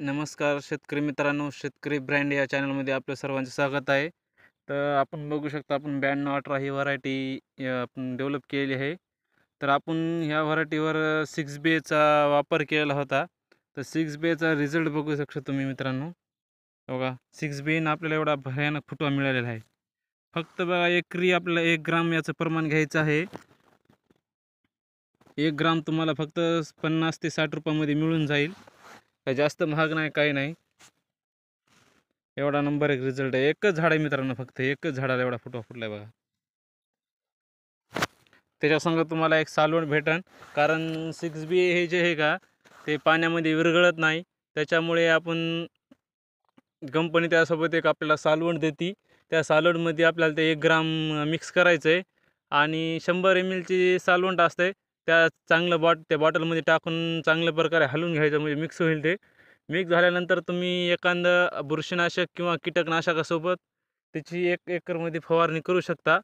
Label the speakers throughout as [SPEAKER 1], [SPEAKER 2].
[SPEAKER 1] नमस्कार शेतकरी मित्रांनो, शेतकरी ब्रँड या चॅनलमध्ये आपलं सर्वांचं स्वागत आहे. तर आपण बघू शकता, आपण 9218 ही व्हरायटी आपण डेव्हलप केलेली आहे. तर आपण ह्या व्हरायटीवर 6 BAचा वापर केलेला होता. तर 6 BAचा रिझल्ट बघू शकता तुम्ही मित्रांनो. बघा, 6 BAनं आपल्याला एवढा भयानक फुटवा मिळालेला आहे. फक्त बघा, एकरी आपल्याला 1 ग्राम याचं प्रमाण घ्यायचं आहे. 1 ग्राम तुम्हाला फक्त 50 ते 60 रुपयामध्ये मिळून जाईल. काही जास्त महाग नाही, काही नाही. एवढा नंबर एक रिझल्ट आहे. एकच झाड आहे मित्रांनो, फक्त एकच झाडाला एवढा फुटवा फुटलाय बघा. त्याच्यासंग तुम्हाला एक सालवण भेटन, कारण 6B हे जे आहे का, ते पाण्यामध्ये विरघळत नाही. त्याच्यामुळे आपण कंपनी त्यासोबत एक आपल्याला सालवण देते. त्या सालवणमध्ये आपल्याला ते 1 ग्राम मिक्स करायचं आहे आणि 100 mlची सालवण असते. त्या चांगलं त्या बॉटलमध्ये टाकून चांगल्या प्रकारे हलवून घ्यायचं, म्हणजे मिक्स होईल. ते मिक्स झाल्यानंतर तुम्ही एखादं बुरशीनाशक किंवा कीटकनाशकासोबत त्याची 1 एकरमध्ये फवारणी करू शकता.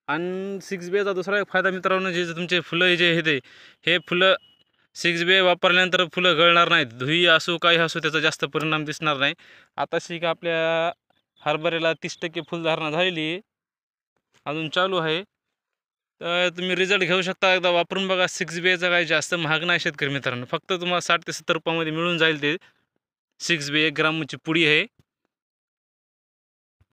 [SPEAKER 1] आणि 6Bचा दुसरा एक फायदा मित्रांनो, जे तुमचे फुलं जे हे ते हे फुलं 6B वापरल्यानंतर फुलं गळणार नाहीत. धुई असो काही असो, त्याचा जास्त परिणाम दिसणार नाही. आताशी का आपल्या हरभऱ्याला 30% फुलधारणा झालेली आहे, अजून चालू आहे. तर तुम्ही रिझल्ट घेऊ शकता, एकदा वापरून बघा. 6Bचा काही जास्त महाग नाही शेतकरी मित्रांनो, फक्त तुम्हाला 60 ते 70 रुपयामध्ये मिळून जाईल. ते 6B 1 ग्रामची पुडी आहे.